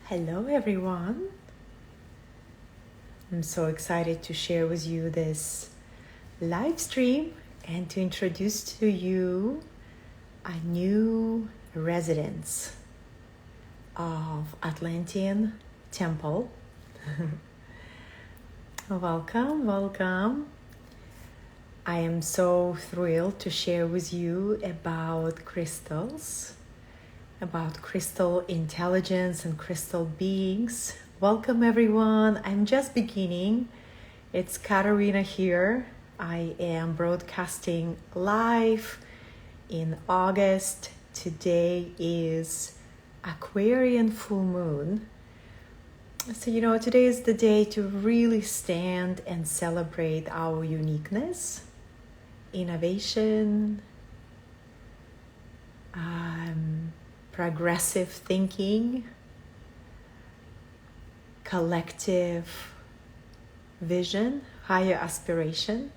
Hello everyone. I'm so excited to share with you this live stream and to introduce to you a new residence of Atlantean Temple. Welcome. I am so thrilled to share with you about crystals, about crystal intelligence and crystal beings. Welcome everyone. I'm just beginning. It's Katarina here. I am broadcasting live in August. Today is Aquarian full moon. So, today is the day to really stand and celebrate our uniqueness, innovation, progressive thinking, collective vision, higher aspiration.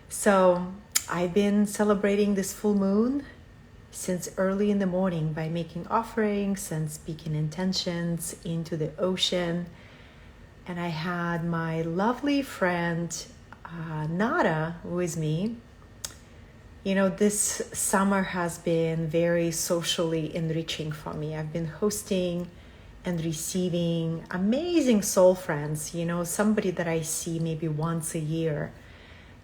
So I've been celebrating this full moon since early in the morning by making offerings and speaking intentions into the ocean. And I had my lovely friend Nada with me. This summer has been very socially enriching for me. I've been hosting and receiving amazing soul friends, somebody that I see maybe once a year.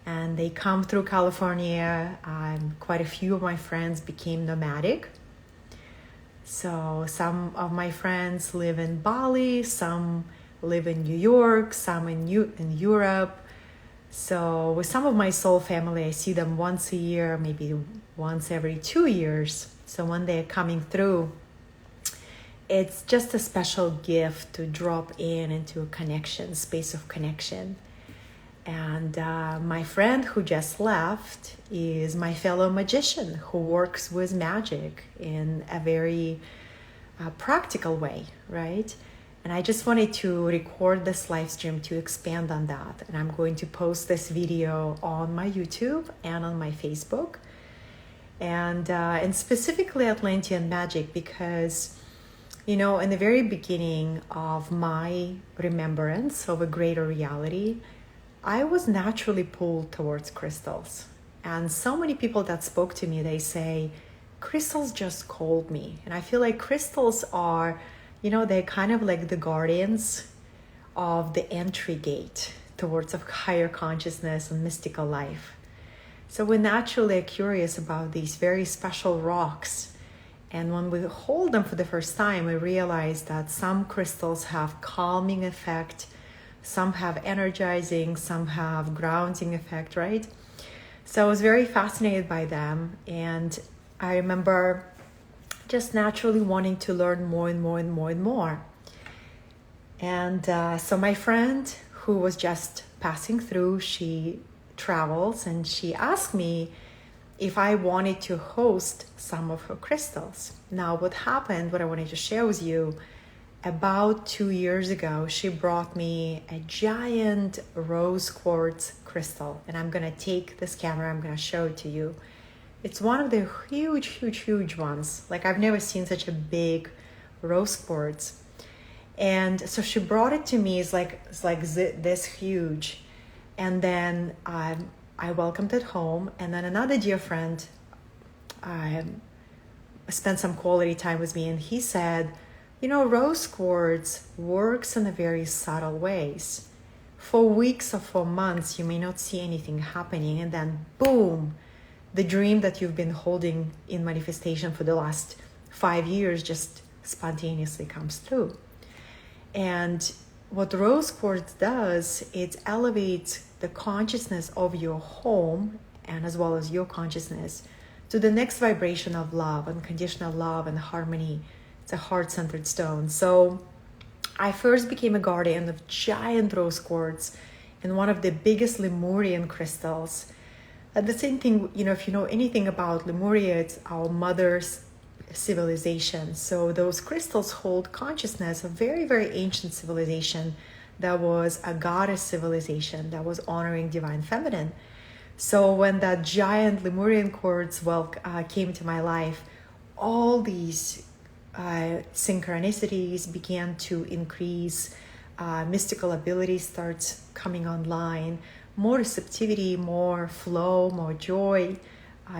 And they come through California. Quite a few of my friends became nomadic. So some of my friends live in Bali, some live in New York, some in Europe. So with some of my soul family, I see them once a year, maybe once every 2 years. So when they're coming through, it's just a special gift to drop into a connection, space of connection. And my friend who just left is my fellow magician who works with magic in a very practical way, right? And I just wanted to record this live stream to expand on that. And I'm going to post this video on my YouTube and on my Facebook. And specifically Atlantean magic because, in the very beginning of my remembrance of a greater reality, I was naturally pulled towards crystals. And so many people that spoke to me, they say, crystals just called me. And I feel like crystals are, they're kind of like the guardians of the entry gate towards a higher consciousness and mystical life. So we're naturally curious about these very special rocks. And when we hold them for the first time, we realize that some crystals have calming effect, some have energizing, some have grounding effect, right? So I was very fascinated by them. And I remember just naturally wanting to learn more and more. And so my friend who was just passing through, she travels and she asked me if I wanted to host some of her crystals. Now what happened, what I wanted to share with you, about 2 years ago, she brought me a giant rose quartz crystal. And I'm gonna take this camera, I'm gonna show it to you. It's one of the huge ones. Like I've never seen such a big rose quartz. And so she brought it to me. It's like this huge. And then I welcomed it home. And then another dear friend spent some quality time with me. And he said, rose quartz works in a very subtle ways. For weeks or for months, you may not see anything happening. And then boom, the dream that you've been holding in manifestation for the last 5 years just spontaneously comes through. And what rose quartz does, it elevates the consciousness of your home and as well as your consciousness to the next vibration of love, unconditional love and harmony. It's a heart-centered stone. So I first became a guardian of giant rose quartz and one of the biggest Lemurian crystals. And the same thing, if you know anything about Lemuria, it's our mother's civilization. So those crystals hold consciousness of very ancient civilization that was a goddess civilization that was honoring divine feminine. So when that giant Lemurian quartz came to my life, all these synchronicities began to increase, mystical abilities starts coming online, more receptivity, more flow, more joy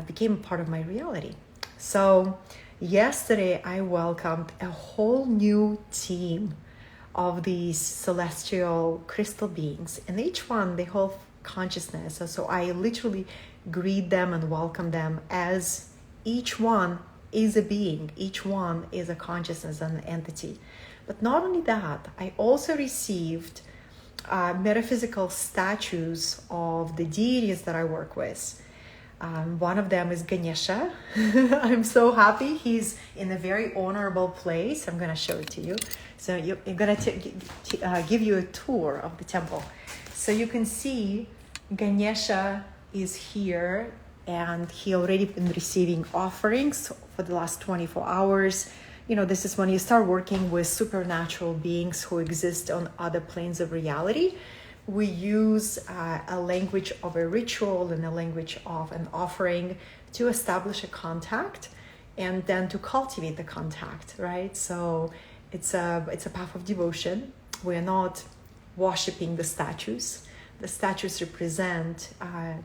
became part of my reality. So yesterday I welcomed a whole new team of these celestial crystal beings, and each one they hold consciousness. So I literally greet them and welcome them as each one is a being, each one is a consciousness and an entity. But not only that, I also received metaphysical statues of the deities that I work with. One of them is Ganesha. I'm so happy. He's in a very honorable place. I'm going to show it to you. So I'm going to give you a tour of the temple. So you can see Ganesha is here, and he already been receiving offerings for the last 24 hours. You know, this is when you start working with supernatural beings who exist on other planes of reality. We use a language of a ritual and a language of an offering to establish a contact and then to cultivate the contact, right? So it's a path of devotion. We're not worshiping the statues. The statues represent,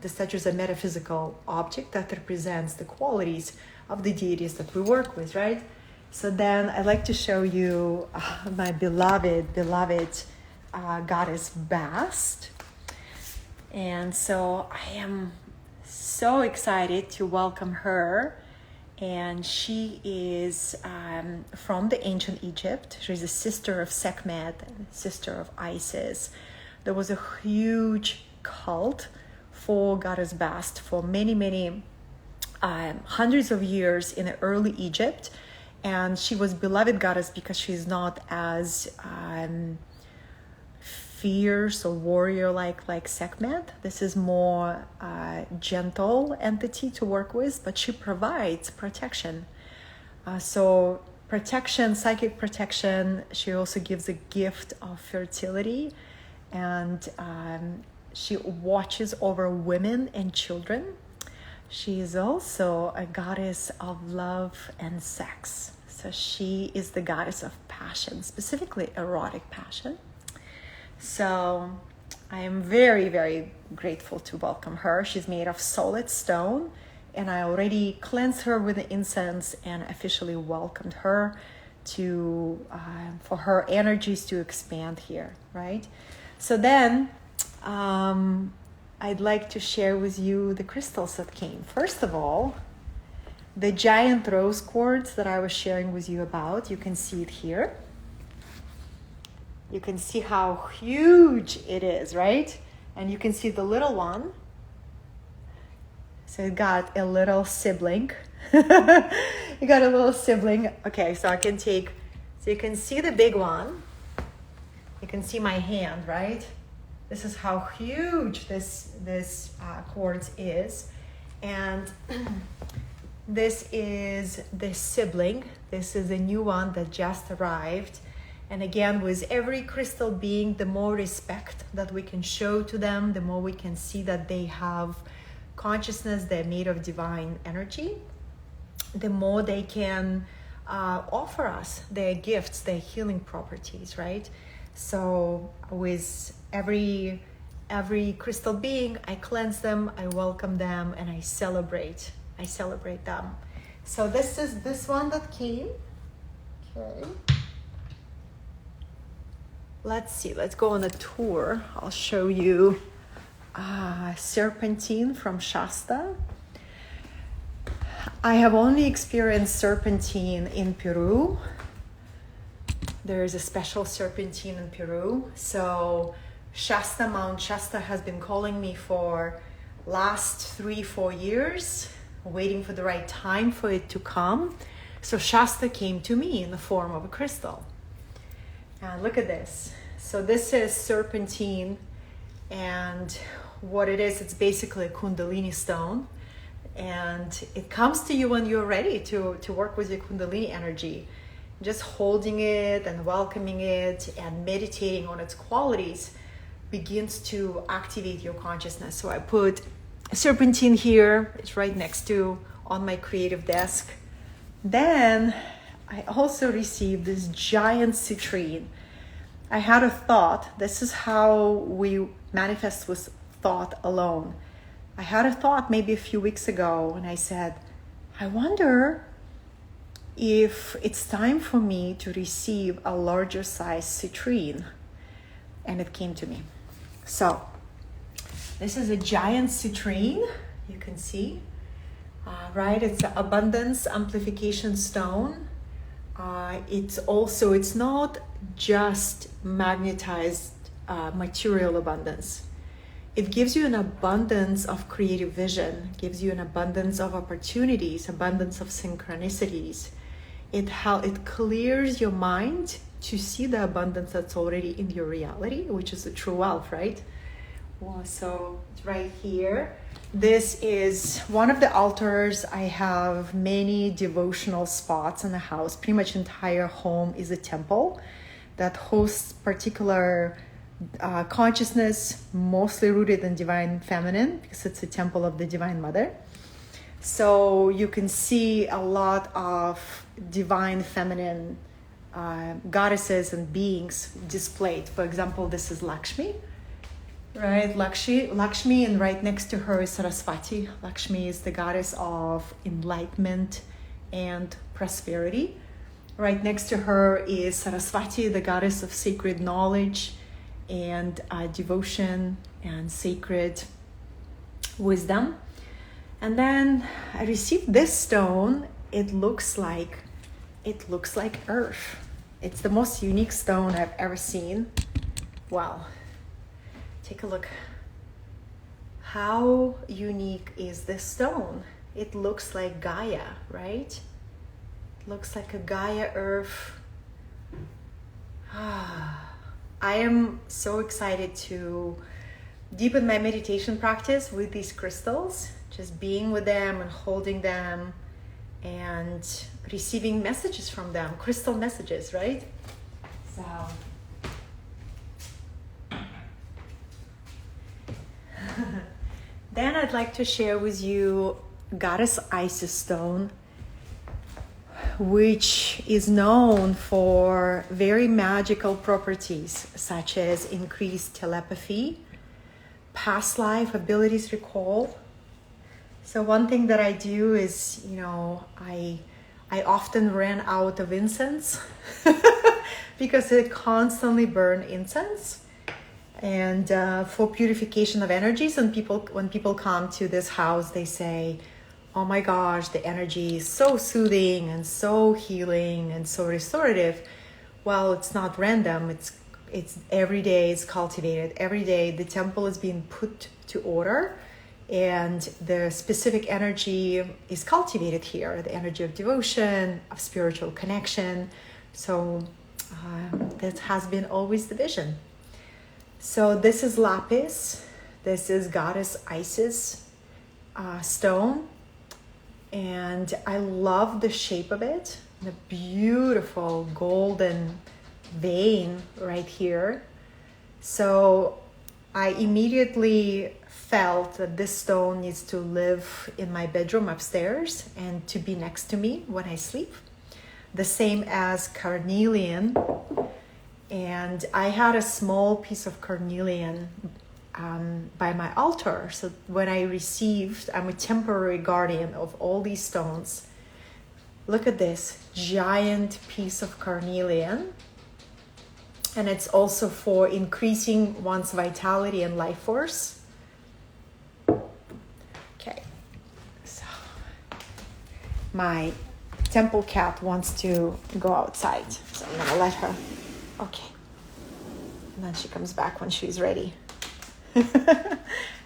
the statues are a metaphysical object that represents the qualities of the deities that we work with, right? So then I'd like to show you my beloved goddess Bast. And so I am so excited to welcome her. And she is from the ancient Egypt. She's a sister of Sekhmet and sister of Isis. There was a huge cult for goddess Bast for many hundreds of years in the early Egypt. And she was beloved goddess because she's not as fierce or warrior like Sekhmet. This is more gentle entity to work with, but she provides protection. So protection, psychic protection. She also gives a gift of fertility, and she watches over women and children. She is also a goddess of love and sex. So she is the goddess of passion, specifically erotic passion. So I am very grateful to welcome her. She's made of solid stone, and I already cleansed her with the incense and officially welcomed her to for her energies to expand here, right? So then I'd like to share with you the crystals that came. First of all, the giant rose quartz that I was sharing with you about, you can see it here. You can see how huge it is, right? And you can see the little one. So it got a little sibling. It got a little sibling. Okay, so I can take, so you can see the big one. You can see my hand, right? This is how huge this quartz is. And this is the sibling. This is a new one that just arrived. And again, with every crystal being, the more respect that we can show to them, the more we can see that they have consciousness, they're made of divine energy, the more they can offer us their gifts, their healing properties, right? So with every crystal being, I cleanse them, I welcome them, and I celebrate them. So this is this one that came. Okay. Let's see, let's go on a tour. I'll show you serpentine from Shasta. I have only experienced serpentine in Peru. There is a special serpentine in Peru. So Shasta, Mount Shasta has been calling me for last 3-4 years, waiting for the right time for it to come. So Shasta came to me in the form of a crystal. And look at this. So this is serpentine, and what it is, it's basically a Kundalini stone. And it comes to you when you're ready to work with your Kundalini energy. Just holding it and welcoming it and meditating on its qualities begins to activate your consciousness. So I put a serpentine here. It's right next to on my creative desk. Then I also received this giant citrine. I had a thought. This is how we manifest with thought alone. I had a thought maybe a few weeks ago, and I said, I wonder if it's time for me to receive a larger size citrine. And it came to me. So this is a giant citrine, you can see, right? It's an abundance amplification stone. It's not just magnetized material abundance. It gives you an abundance of creative vision, gives you an abundance of opportunities, abundance of synchronicities. It clears your mind to see the abundance that's already in your reality, which is the true wealth, right? Well, so right here, this is one of the altars. I have many devotional spots in the house. Pretty much entire home is a temple that hosts particular consciousness, mostly rooted in divine feminine, because it's a temple of the divine mother. So you can see a lot of divine feminine goddesses and beings displayed. For example, this is Lakshmi, right? Lakshmi, and right next to her is Saraswati. Lakshmi is the goddess of enlightenment and prosperity. Right next to her is Saraswati, the goddess of sacred knowledge and devotion and sacred wisdom. And then I received this stone. It looks like earth. It's the most unique stone I've ever seen. Wow. Take a look. How unique is this stone? It looks like Gaia, right? It looks like a Gaia earth. I am so excited to deepen my meditation practice with these crystals, just being with them and holding them and receiving messages from them, crystal messages, right? So then I'd like to share with you Goddess Isis stone, which is known for very magical properties such as increased telepathy, past life abilities recall. So one thing that I do is, I often ran out of incense because I constantly burn incense, and for purification of energies. And when people come to this house, they say, oh my gosh, the energy is so soothing and so healing and so restorative. Well, it's not random. It's every day it's cultivated. Every day the temple is being put to order, and the specific energy is cultivated here, the energy of devotion, of spiritual connection. So that has been always the vision. So this is lapis. This is Goddess Isis stone. And I love the shape of it, the beautiful golden vein right here. So I immediately felt that this stone needs to live in my bedroom upstairs and to be next to me when I sleep. The same as carnelian. And I had a small piece of carnelian by my altar. So when I'm a temporary guardian of all these stones. Look at this giant piece of carnelian. And it's also for increasing one's vitality and life force. Okay, so my temple cat wants to go outside, so I'm gonna let her. Okay, and then she comes back when she's ready.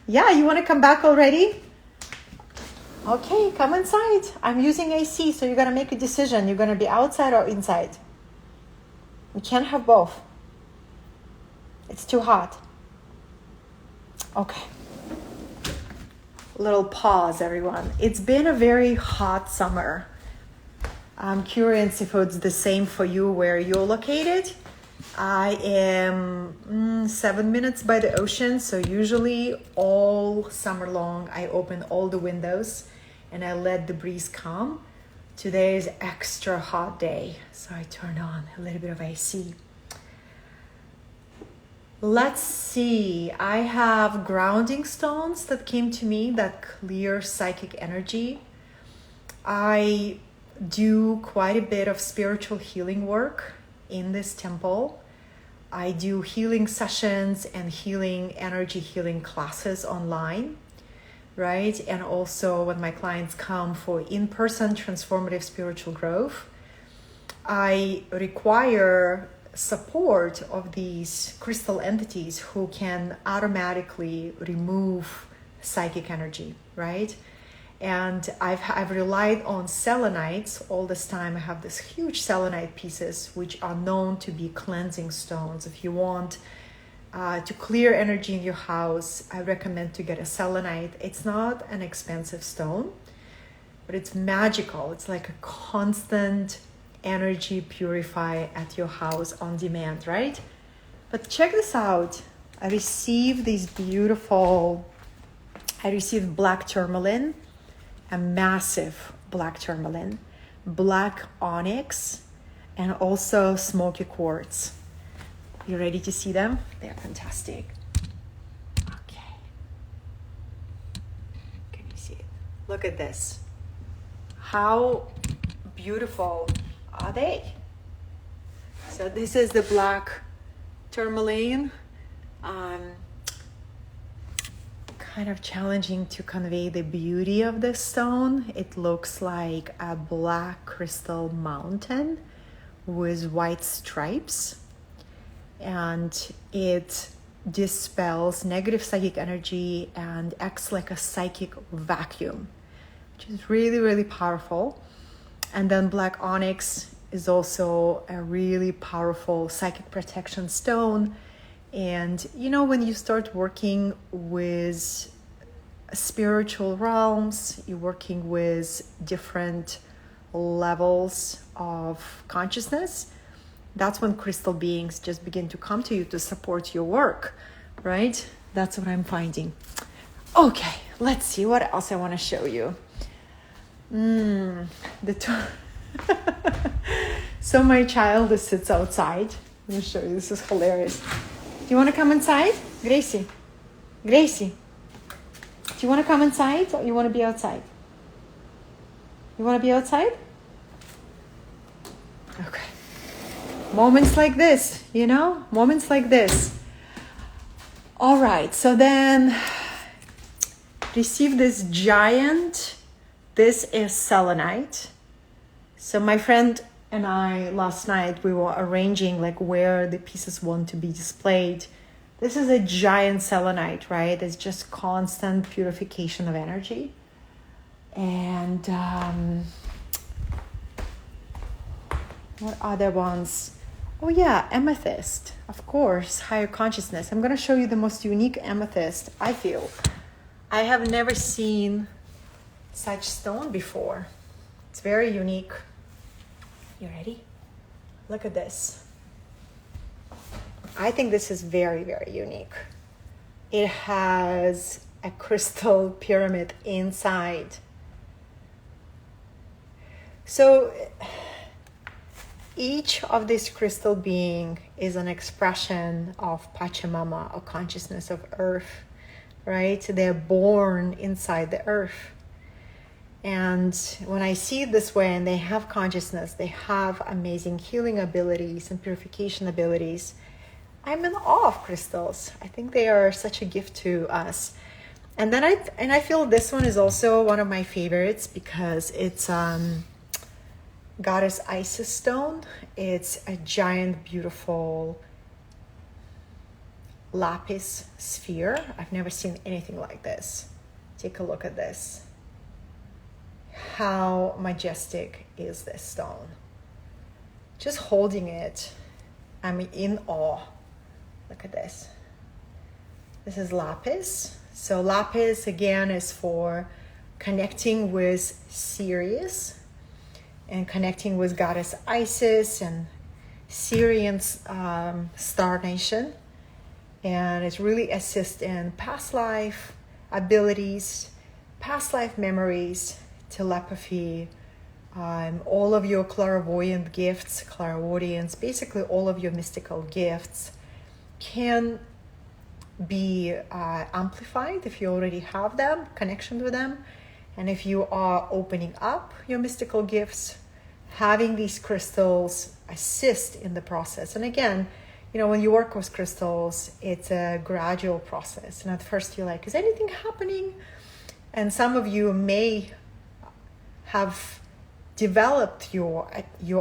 Yeah, you want to come back already? Okay, come inside. I'm using AC, so you're gonna make a decision. You're gonna be outside or inside. We can't have both. It's too hot. Okay. Little pause, everyone. It's been a very hot summer. I'm curious if it's the same for you where you're located. I am 7 minutes by the ocean, so usually all summer long I open all the windows and I let the breeze come Today is extra hot day, so I turned on a little bit of AC. Let's see, I have grounding stones that came to me that clear psychic energy. I do quite a bit of spiritual healing work in this temple. I do healing sessions and energy healing classes online, right? And also when my clients come for in-person transformative spiritual growth, I require support of these crystal entities who can automatically remove psychic energy, right? And I've relied on selenites all this time. I have this huge selenite pieces, which are known to be cleansing stones. If you want to clear energy in your house, I recommend to get a selenite. It's not an expensive stone, but it's magical. It's like a constant energy purify at your house on demand, right? But check this out. I received black tourmaline, a massive black tourmaline, black onyx, and also smoky quartz. You ready to see them? They're fantastic. Okay. Can you see it? Look at this. How beautiful are they? So this is the black tourmaline. Kind of challenging to convey the beauty of this stone. It looks like a black crystal mountain with white stripes, and it dispels negative psychic energy and acts like a psychic vacuum, which is really, really powerful. And then black onyx is also a really powerful psychic protection stone. And you know, when you start working with spiritual realms, you're working with different levels of consciousness, that's when crystal beings just begin to come to you to support your work, right? That's what I'm finding. Okay, let's see what else I want to show you. So my child sits outside. Let me show you. This is hilarious. Do you want to come inside? Gracie. Do you want to come inside or you want to be outside? You want to be outside? Okay. Moments like this, you know? Moments like this. All right. So then receive this giant. This is selenite. So my friend and I last night, we were arranging like where the pieces want to be displayed. This is a giant selenite, right? It's just constant purification of energy. And what other ones? Oh yeah, amethyst, of course, higher consciousness. I'm going to show you the most unique amethyst, I feel. I have never seen such stone before. It's very unique. You ready? Look at this. I think this is very, very unique. It has a crystal pyramid inside. So each of these crystal being is an expression of Pachamama, or consciousness of earth, right? They're born inside the earth. And when I see it this way, and they have consciousness, they have amazing healing abilities and purification abilities, I'm in awe of crystals. I think they are such a gift to us. And then I feel this one is also one of my favorites because it's Goddess Isis stone. It's a giant, beautiful lapis sphere. I've never seen anything like this. Take a look at this. How majestic is this stone? Just holding it, I'm in awe. Look at this. This is lapis. So lapis again is for connecting with Sirius and connecting with Goddess Isis and Syrian star nation. And it really assists in past life abilities, past life memories, telepathy, all of your clairvoyant gifts, clairaudience, basically all of your mystical gifts can be amplified if you already have them, connection with them. And if you are opening up your mystical gifts, having these crystals assist in the process. And again, when you work with crystals, it's a gradual process. And at first you're like, is anything happening? And some of you may have developed your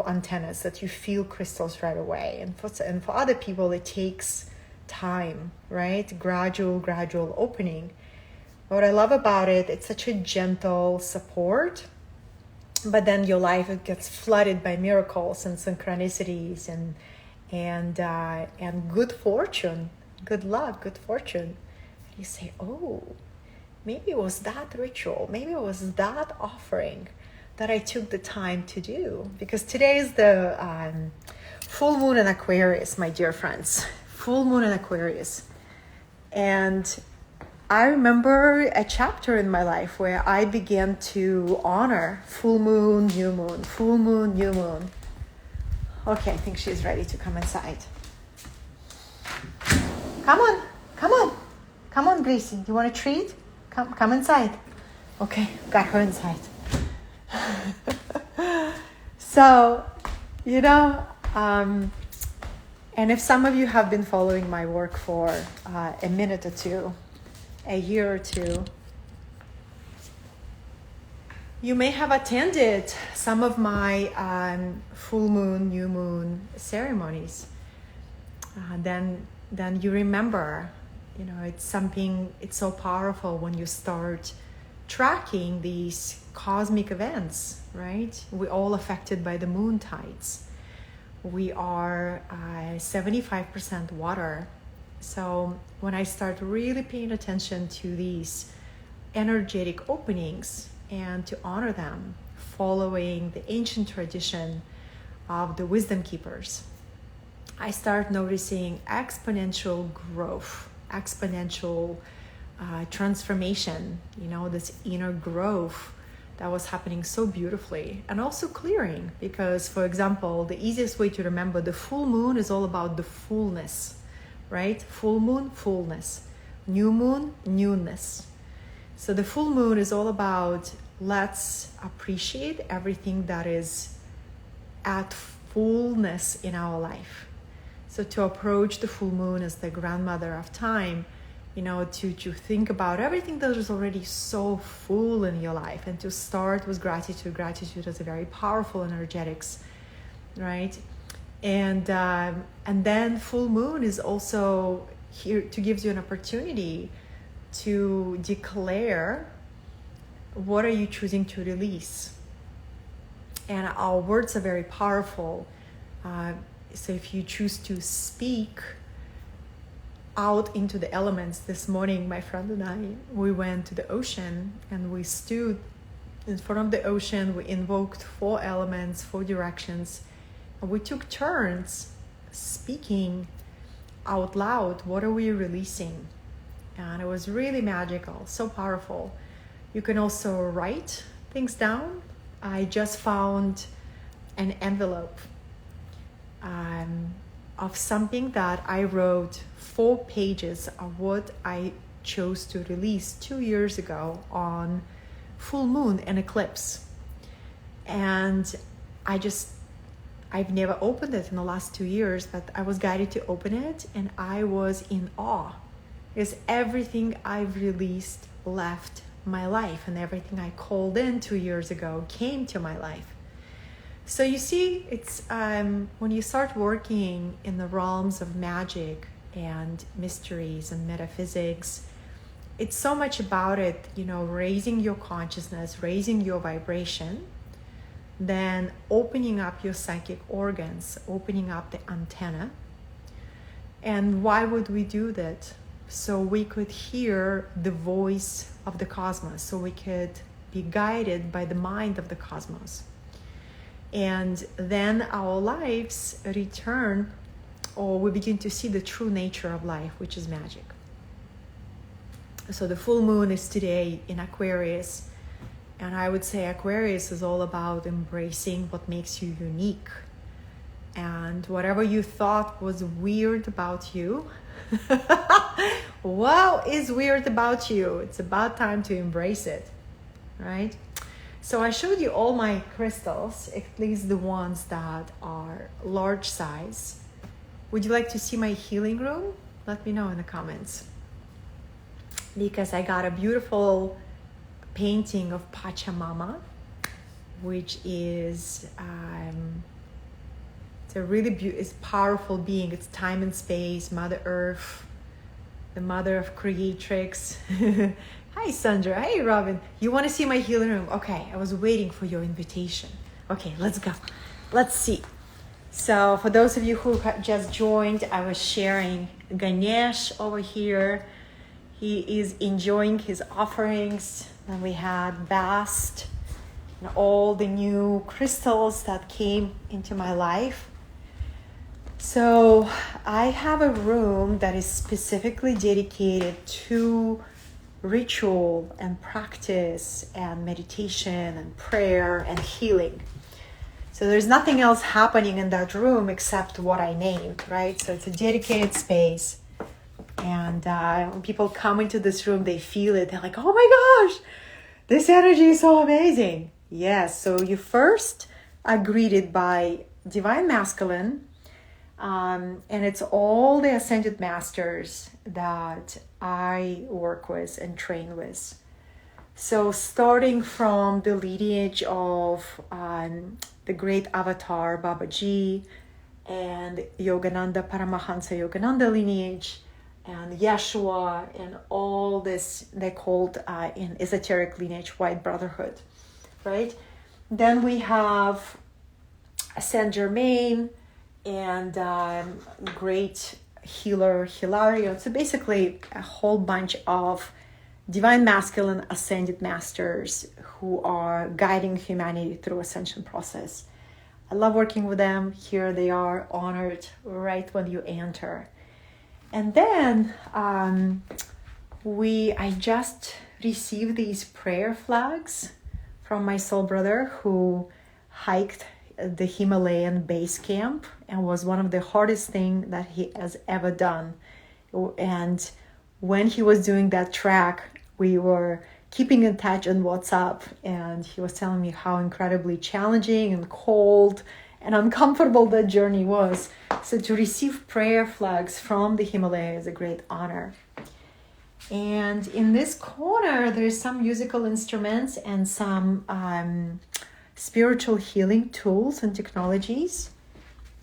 antennas that you feel crystals right away. And for other people, it takes time, right? Gradual opening. What I love about it, it's such a gentle support, but then your life, it gets flooded by miracles and synchronicities and good fortune, good luck, good fortune. And you say, oh, maybe it was that ritual, maybe it was that offering that I took the time to do. Because today is the full moon in Aquarius, my dear friends. Full moon in Aquarius. And I remember a chapter in my life where I began to honor full moon, new moon, full moon, new moon. Okay, I think she's ready to come inside. Come on, Gracie. You want a treat? Come inside. Okay, got her inside. So, and if some of you have been following my work for a minute or two, a year or two, you may have attended some of my full moon, new moon ceremonies. Then you remember, it's so powerful when you start tracking these cosmic events, right? We're all affected by the moon tides. We are 75% water. So when I start really paying attention to these energetic openings and to honor them, following the ancient tradition of the wisdom keepers, I start noticing exponential growth, exponential transformation, this inner growth that was happening so beautifully, and also clearing. Because, for example, the easiest way to remember, the full moon is all about the fullness, right? Full moon, fullness. New moon, newness. So the full moon is all about, let's appreciate everything that is at fullness in our life. So to approach the full moon as the grandmother of time, to think about everything that is already so full in your life, and to start with gratitude. Gratitude is a very powerful energetics, right? And then full moon is also here to give you an opportunity to declare, what are you choosing to release? And our words are very powerful. So if you choose to speak out into the elements, this morning my friend and I, we went to the ocean and we stood in front of the ocean. We invoked 4 elements, 4 directions, and we took turns speaking out loud. What are we releasing? And it was really magical, so powerful. You can also write things down. I just found an envelope of something that I wrote, 4 pages of what I chose to release 2 years ago on full moon and eclipse. And I've never opened it in the last 2 years, but I was guided to open it, and I was in awe, because everything I've released left my life, and everything I called in 2 years ago came to my life. So you see, it's when you start working in the realms of magic and mysteries and metaphysics, it's so much about it, raising your consciousness, raising your vibration, then opening up your psychic organs, opening up the antenna. And why would we do that? So we could hear the voice of the cosmos, so we could be guided by the mind of the cosmos. And then our lives return, or we begin to see the true nature of life, which is magic. So the full moon is today in Aquarius, And I would say Aquarius is all about embracing what makes you unique. And whatever you thought was weird about you, what is weird about you? It's about time to embrace it, right? So I showed you all my crystals, at least the ones that are large size. Would you like to see my healing room? Let me know in the comments. Because I got a beautiful painting of Pachamama, which is it's a really it's powerful being. It's time and space, Mother Earth, the mother of creatrix. Hi Sandra, hey Robin. You want to see my healing room? Okay, I was waiting for your invitation. Okay, let's go. Let's see. So for those of you who just joined, I was sharing Ganesh over here. He is enjoying his offerings. And we had Bast and all the new crystals that came into my life. So I have a room that is specifically dedicated to ritual and practice and meditation and prayer and healing. So there's nothing else happening in that room except what I named, right? So it's a dedicated space. And when people come into this room, they feel it. They're like, oh my gosh, this energy is so amazing. Yes, so you first are greeted by Divine Masculine. And it's all the Ascended Masters that I work with and train with. So starting from the lineage of the great avatar Babaji and Yogananda, Paramahansa Yogananda lineage, and Yeshua, and all this, they called in esoteric lineage White Brotherhood, right? Then we have Saint Germain and great healer Hilarion. So basically a whole bunch of Divine Masculine Ascended Masters who are guiding humanity through ascension process. I love working with them. Here they are honored right when you enter. And then I just received these prayer flags from my soul brother who hiked the Himalayan base camp and was one of the hardest things that he has ever done. And when he was doing that trek, we were keeping in touch on WhatsApp, and he was telling me how incredibly challenging and cold and uncomfortable that journey was. So to receive prayer flags from the Himalaya is a great honor. And in this corner, there's some musical instruments and some spiritual healing tools and technologies.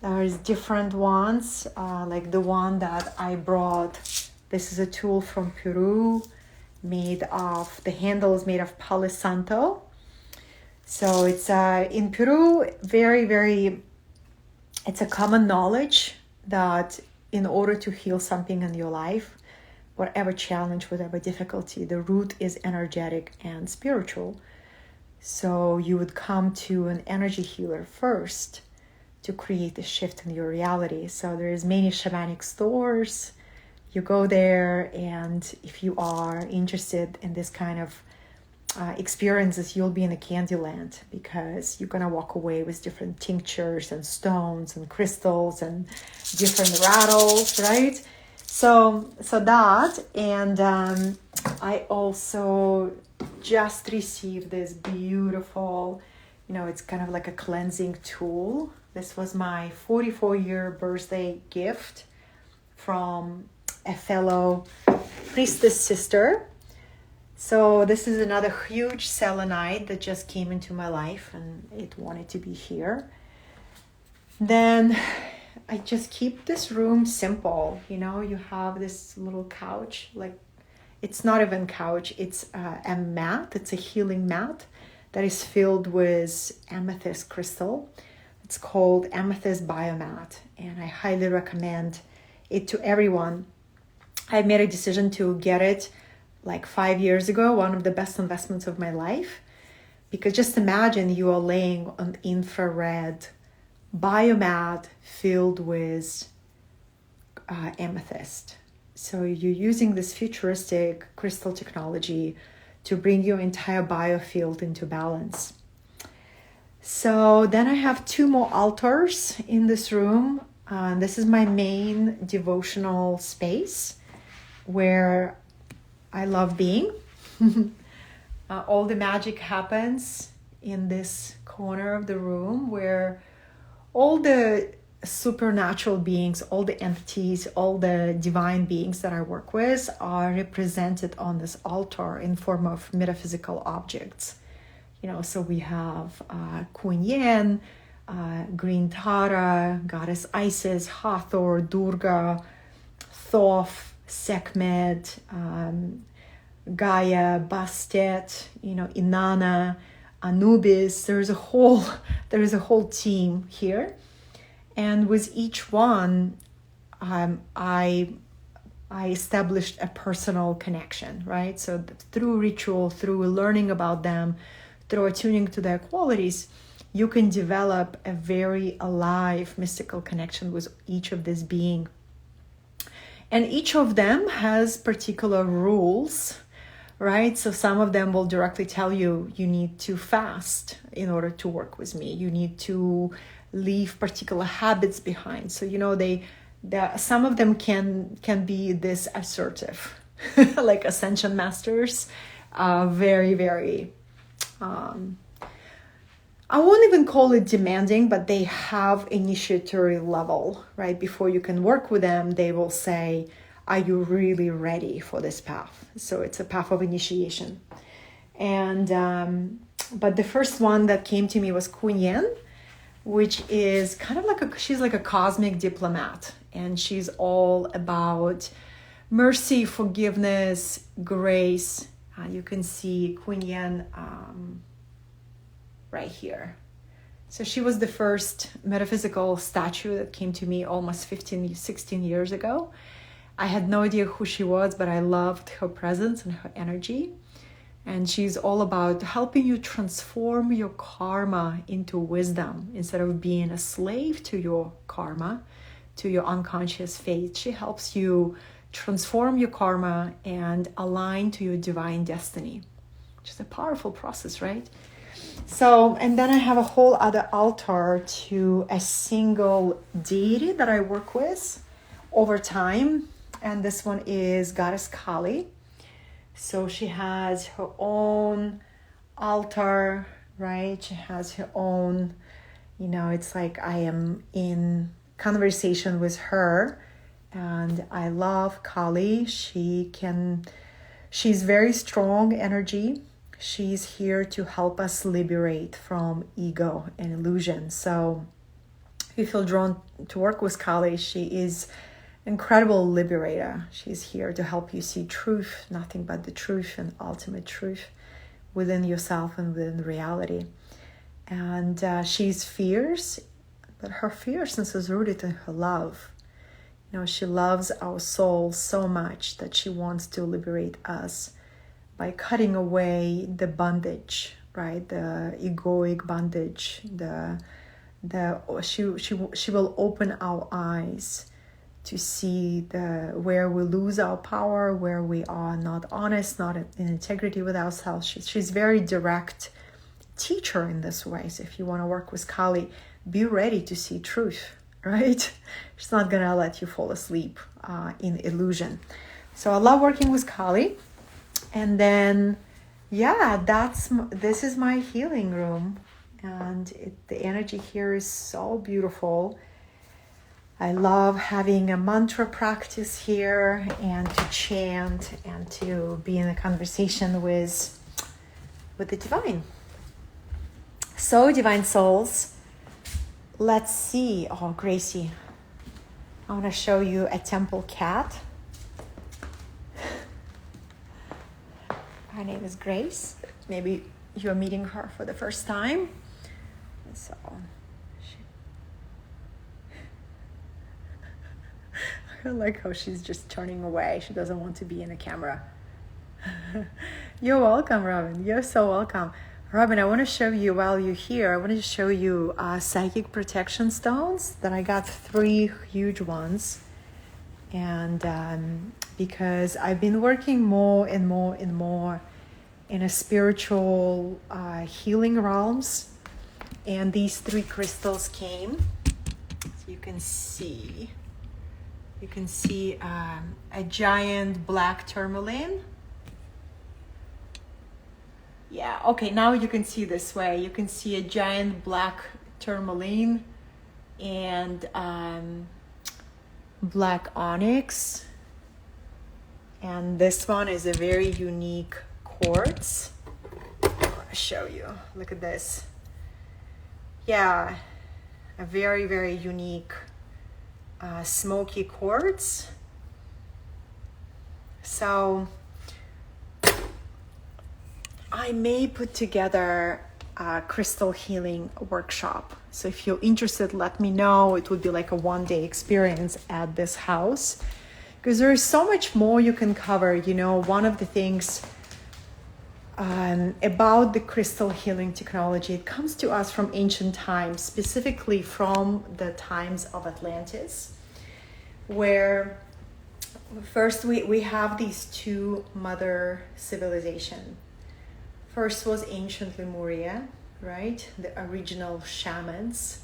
There's different ones, like the one that I brought. This is a tool from Peru, the handle is made of Palo Santo. So it's in Peru, it's a common knowledge that in order to heal something in your life, whatever challenge, whatever difficulty, the root is energetic and spiritual. So you would come to an energy healer first to create a shift in your reality. So there's many shamanic stores. You go there, and if you are interested in this kind of experiences, you'll be in a candy land, because you're gonna walk away with different tinctures and stones and crystals and different rattles, right? So that, and I also just received this beautiful, it's kind of like a cleansing tool. This was my 44-year birthday gift from a fellow priestess sister. So this is another huge selenite that just came into my life, and it wanted to be here. Then I just keep this room simple. You have this little couch, like it's not even couch, it's a mat. It's a healing mat that is filled with amethyst crystal. It's called Amethyst Biomat, and I highly recommend it to everyone. I made a decision to get it like 5 years ago, one of the best investments of my life, because just imagine you are laying on infrared biomat filled with amethyst. So you're using this futuristic crystal technology to bring your entire biofield into balance. So then I have 2 more altars in this room. This is my main devotional space where I love being. All the magic happens in this corner of the room where all the supernatural beings, all the entities, all the divine beings that I work with are represented on this altar in form of metaphysical objects. So we have Kuan Yin, Green Tara, Goddess Isis, Hathor, Durga, Thoth, Sekhmet, Gaia, Bastet, Inanna, Anubis. There's a whole team here, and with each one, I established a personal connection, right? So through ritual, through learning about them, through attuning to their qualities, you can develop a very alive mystical connection with each of these beings. And each of them has particular rules, right? So some of them will directly tell you, you need to fast in order to work with me. You need to leave particular habits behind. So, some of them can be this assertive, like ascension masters, very, very, I won't even call it demanding, but they have initiatory level, right? Before you can work with them, they will say, are you really ready for this path? So it's a path of initiation. And, but the first one that came to me was Kuan Yin, which is kind of like she's like a cosmic diplomat. And she's all about mercy, forgiveness, grace. You can see Kuan Yin right here. So she was the first metaphysical statue that came to me almost 16 years ago. I had no idea who she was, but I loved her presence and her energy. And she's all about helping you transform your karma into wisdom instead of being a slave to your karma, to your unconscious fate. She helps you transform your karma and align to your divine destiny, which is a powerful process, right? So, and then I have a whole other altar to a single deity that I work with over time. And this one is Goddess Kali. So she has her own altar, right? She has her own, it's like I am in conversation with her. And I love Kali. She's very strong energy. She's here to help us liberate from ego and illusion. So if you feel drawn to work with Kali, she is incredible liberator. She's here to help you see truth, nothing but the truth and ultimate truth within yourself and within reality. And she's fierce, but her fierceness is rooted in her love. She loves our soul so much that she wants to liberate us by cutting away the bondage, right? The egoic bondage. She will open our eyes to see where we lose our power, where we are not honest, not in integrity with ourselves. She's very direct teacher in this way. So if you want to work with Kali, be ready to see truth, right? She's not gonna let you fall asleep in illusion. So I love working with Kali. And then, this is my healing room. And the energy here is so beautiful. I love having a mantra practice here and to chant and to be in a conversation with the divine. So, divine souls, let's see. Oh, Gracie, I want to show you a temple cat. Her name is Grace. Maybe you're meeting her for the first time. So, I like how she's just turning away. She doesn't want to be in the camera. You're welcome, Robin. You're so welcome. Robin, I want to show you while you're here, I want to show you psychic protection stones that I got 3 huge ones. And because I've been working more and more in a spiritual healing realms. And these 3 crystals came. So you can see a giant black tourmaline. Yeah, okay, now you can see this way. You can see a giant black tourmaline and black onyx. And this one is a very unique quartz. I want to show you. Look at this. Yeah, a very, very unique smoky quartz. So I may put together a crystal healing workshop. So if you're interested, let me know. It would be like a 1-day experience at this house, because there is so much more you can cover. You know, one of the things about the crystal healing technology, it comes to us from ancient times, specifically from the times of Atlantis, where first we have these 2 mother civilizations. First was ancient Lemuria, right? The original shamans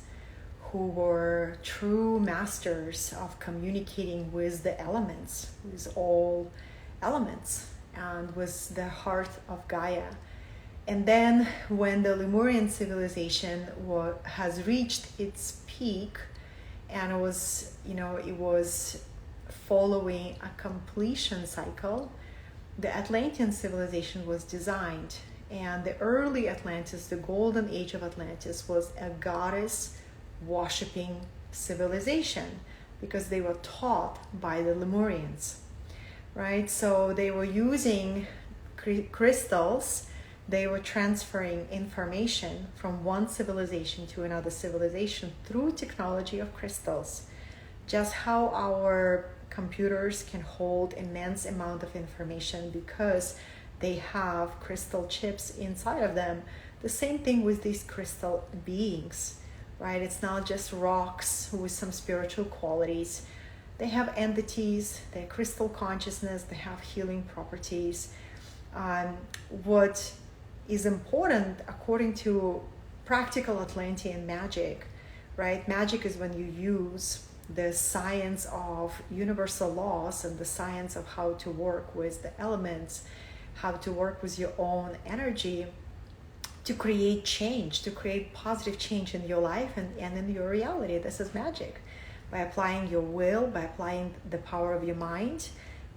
who were true masters of communicating with the elements, with all elements, and was the heart of Gaia. And then when the Lemurian civilization has reached its peak, and it was following a completion cycle, the Atlantean civilization was designed. And the early Atlantis, the golden age of Atlantis, was a goddess worshipping civilization, because they were taught by the Lemurians, right? So they were using crystals. They were transferring information from one civilization to another civilization through technology of crystals. Just how our computers can hold immense amount of information because they have crystal chips inside of them. The same thing with these crystal beings, right? It's not just rocks with some spiritual qualities. They have entities, they're crystal consciousness, they have healing properties. What is important according to practical Atlantean magic, right? Magic is when you use the science of universal laws and the science of how to work with the elements, how to work with your own energy to create change, to create positive change in your life and in your reality. This is magic. By applying your will, by applying the power of your mind,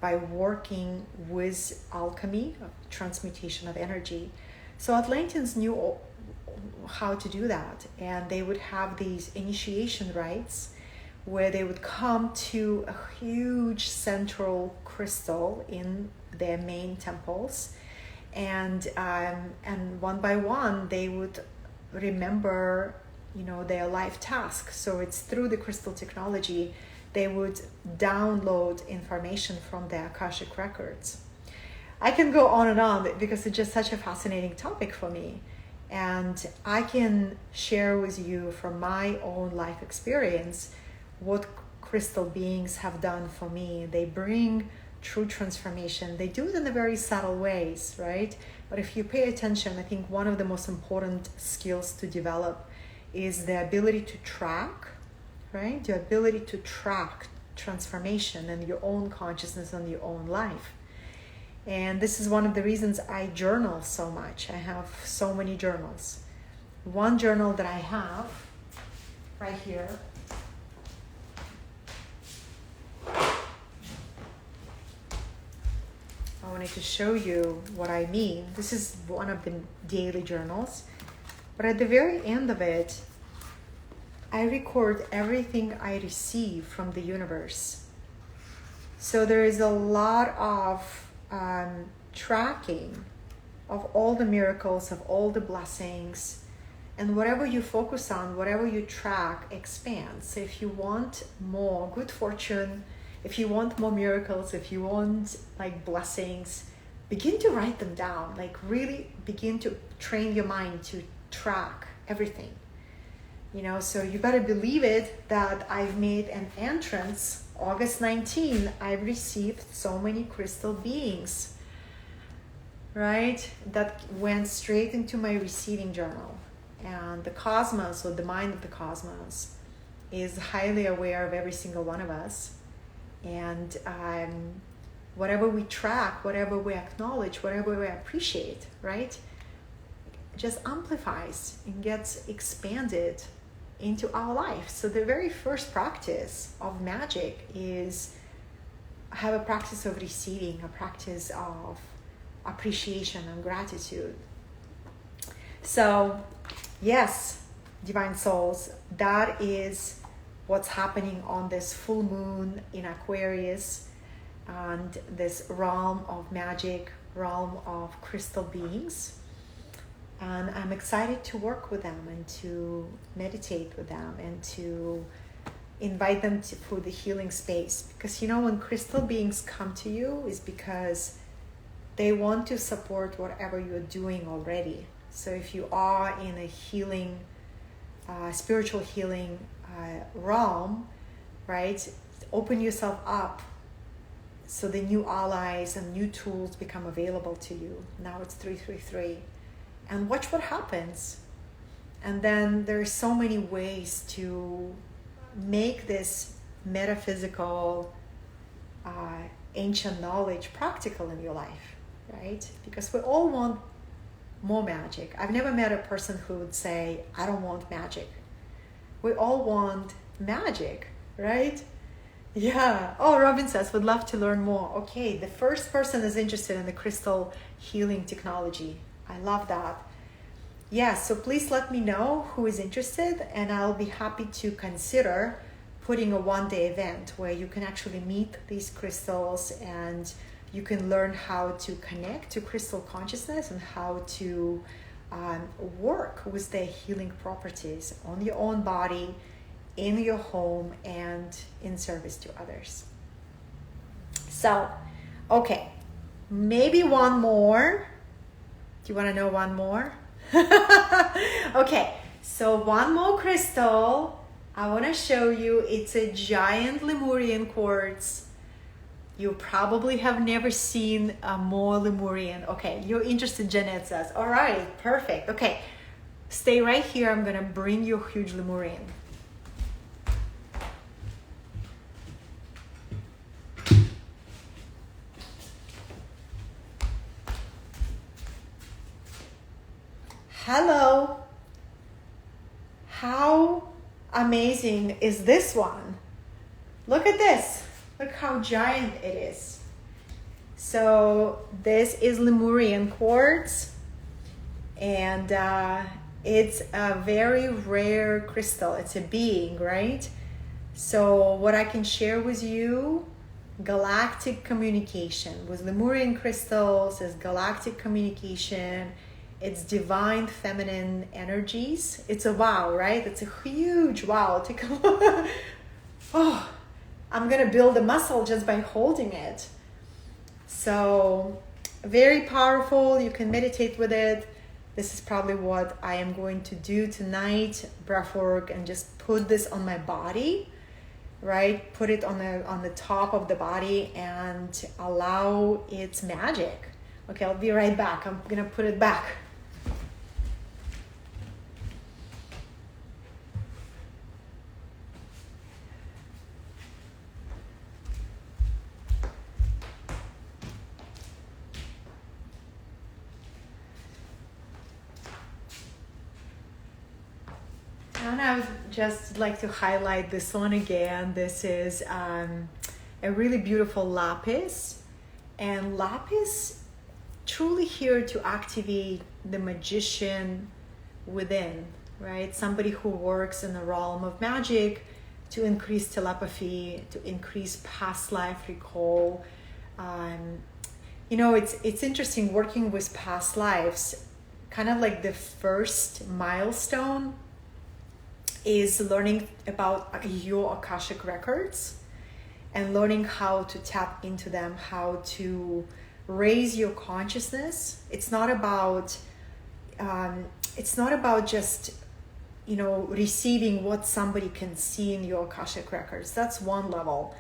by working with alchemy, transmutation of energy. So Atlanteans knew how to do that, and they would have these initiation rites where they would come to a huge central crystal in their main temples, and one by one they would remember, their life task. So it's through the crystal technology they would download information from the Akashic records. I can go on and on because it's just such a fascinating topic for me, and I can share with you from my own life experience what crystal beings have done for me. They bring true transformation. They do it in a very subtle ways, right? But if you pay attention, I think one of the most important skills to develop is the ability to track, right? The ability to track transformation and your own consciousness and your own life. And this is one of the reasons I journal so much. I have so many journals. One journal that I have right here, I wanted to show you what I mean. This is one of the daily journals, but at the very end of it, I record everything I receive from the universe. So there is a lot of tracking of all the miracles, of all the blessings, and whatever you focus on, whatever you track expands. So if you want more good fortune, if you want more miracles, if you want blessings, begin to write them down. Really begin to train your mind to track everything. So you better believe it that I've made an entrance. August 19, I've received so many crystal beings. right? That went straight into my receiving journal. And the cosmos, or the mind of the cosmos, is highly aware of every single one of us. And whatever we track, whatever we acknowledge, whatever we appreciate, right, just amplifies and gets expanded into our life. So the very first practice of magic is have a practice of receiving, a practice of appreciation and gratitude. So yes, divine souls, that is what's happening on this full moon in Aquarius, and this realm of magic, realm of crystal beings. And I'm excited to work with them and to meditate with them and to invite them for the healing space. Because when crystal beings come to you, is because they want to support whatever you're doing already. So if you are in a healing, spiritual healing realm, right, open yourself up so the new allies and new tools become available to you. Now it's 333. And watch what happens. And then there's so many ways to make this metaphysical, ancient knowledge practical in your life, right? Because we all want more magic. I've never met a person who would say, I don't want magic. We all want magic, right? Yeah. Oh, Robin says, would love to learn more. Okay, the first person is interested in the crystal healing technology. I love that. Yeah, so please let me know who is interested, and I'll be happy to consider putting a one-day event where you can actually meet these crystals and you can learn how to connect to crystal consciousness and how to work with their healing properties on your own body, in your home, and in service to others. So, okay, maybe one more. Do you want to know one more? Okay, so one more crystal I want to show you. It's a giant Lemurian quartz. You probably have never seen a more Lemurian. Okay, you're interested, Jeanette says. All right, perfect. Okay, stay right here. I'm going to bring you a huge Lemurian. Hello. How amazing is this one? Look at this. Look how giant it is. So this is Lemurian quartz, and it's a very rare crystal. It's a being, right? So what I can share with you, galactic communication. With Lemurian crystals is galactic communication. It's divine feminine energies. It's a wow, right? It's a huge wow. Take a look. Oh, I'm gonna build a muscle just by holding it. So very powerful. You can meditate with it. This is probably what I am going to do tonight, breathwork, and just put this on my body, right? Put it on the top of the body and allow its magic. Okay, I'll be right back. I'm gonna put it back. And I would just like to highlight this one again. This is a really beautiful lapis. And lapis truly here to activate the magician within, right? Somebody who works in the realm of magic to increase telepathy, to increase past life recall. It's interesting working with past lives. Kind of like the first milestone is learning about your Akashic records and learning how to tap into them, how to raise your consciousness. It's not about just receiving what somebody can see in your Akashic records. That's one level.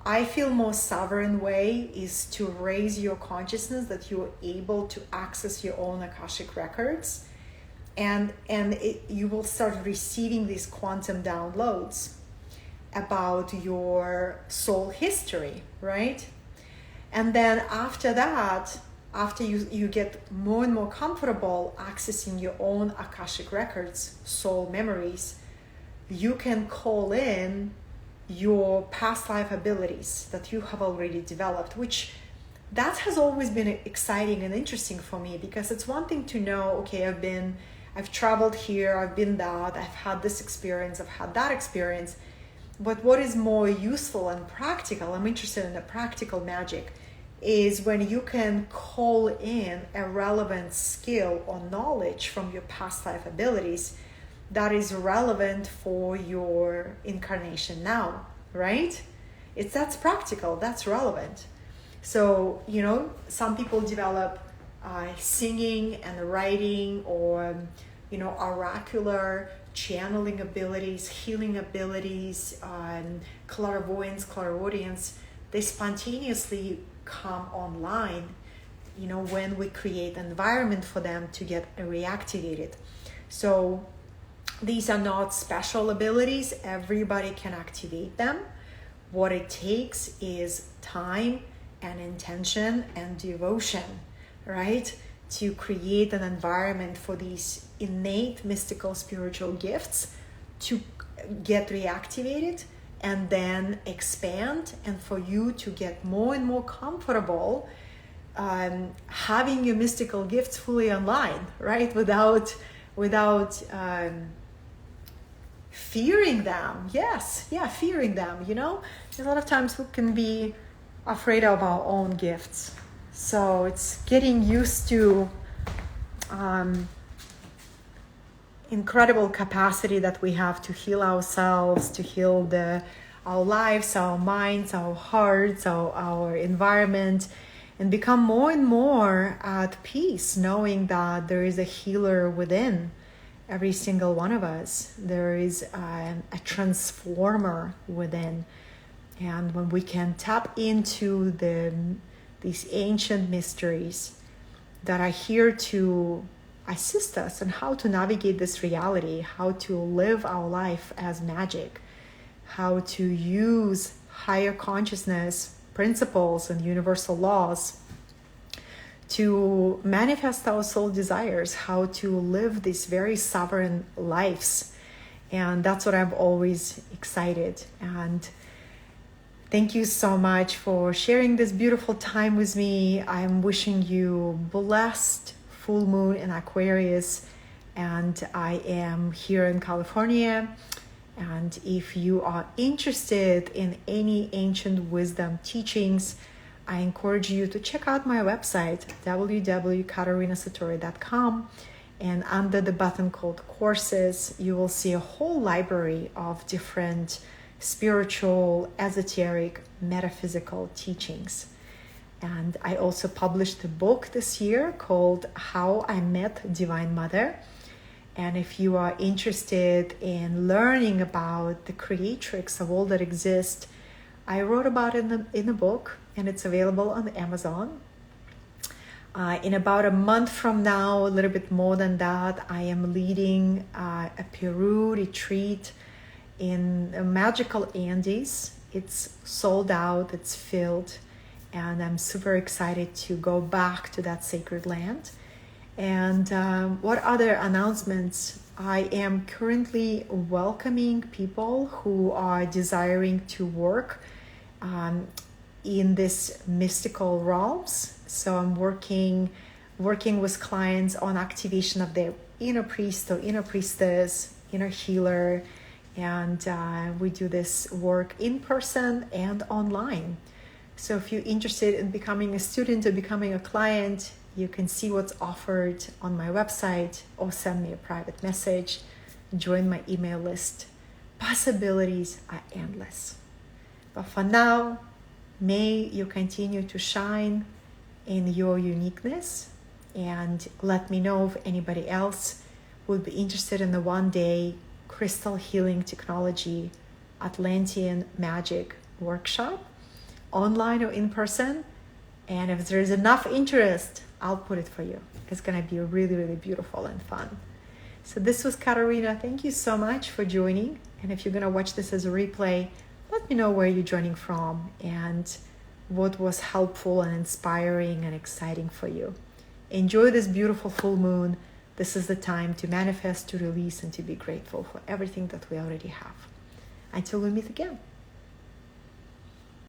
I feel most sovereign way is to raise your consciousness that you're able to access your own Akashic records, and you will start receiving these quantum downloads about your soul history, right? And then after that, after you get more and more comfortable accessing your own Akashic records, soul memories, you can call in your past life abilities that you have already developed, which that has always been exciting and interesting for me, because it's one thing to know, okay, I've traveled here, I've been that, I've had this experience, I've had that experience. But what is more useful and practical, I'm interested in the practical magic, is when you can call in a relevant skill or knowledge from your past life abilities that is relevant for your incarnation now, right? That's practical, that's relevant. So, some people develop singing and writing, or, oracular channeling abilities, healing abilities, clairvoyance, clairaudience. They spontaneously come online, when we create an environment for them to get reactivated. So these are not special abilities. Everybody can activate them. What it takes is time and intention and devotion, right? To create an environment for these innate mystical spiritual gifts to get reactivated and then expand, and for you to get more and more comfortable having your mystical gifts fully online, right? Without fearing them. Fearing them, A lot of times we can be afraid of our own gifts. So it's getting used to incredible capacity that we have to heal ourselves, to heal our lives, our minds, our hearts, our environment, and become more and more at peace, knowing that there is a healer within every single one of us. There is a transformer within. And when we can tap into these ancient mysteries that are here to assist us on how to navigate this reality, how to live our life as magic, how to use higher consciousness principles and universal laws to manifest our soul desires, how to live these very sovereign lives. And that's what I'm always excited. And thank you so much for sharing this beautiful time with me. I'm wishing you blessed full moon in Aquarius, and I am here in California. And if you are interested in any ancient wisdom teachings, I encourage you to check out my website, www.katarinasatori.com. And under the button called Courses, you will see a whole library of different spiritual, esoteric, metaphysical teachings. And I also published a book this year called How I Met Divine Mother. And if you are interested in learning about the creatrix of all that exists, I wrote about it in a book, and it's available on Amazon. In about a month from now, a little bit more than that, I am leading a Peru retreat in a magical Andes. It's sold out, it's filled, and I'm super excited to go back to that sacred land. And what other announcements? I am currently welcoming people who are desiring to work in this mystical realms. So I'm working with clients on activation of their inner priest or inner priestess, inner healer, and we do this work in person and online. So if you're interested in becoming a student or becoming a client, you can see what's offered on my website, or send me a private message, join my email list. Possibilities are endless. But for now, may you continue to shine in your uniqueness, and let me know if anybody else would be interested in the one-day crystal healing technology Atlantean magic workshop. online or in person. And if there's enough interest, I'll put it for you. It's going to be really, really beautiful and fun. So this was Katarina. Thank you so much for joining. And if you're going to watch this as a replay, let me know where you're joining from and what was helpful and inspiring and exciting for you. Enjoy this beautiful full moon. This is the time to manifest, to release, and to be grateful for everything that we already have. Until we meet again.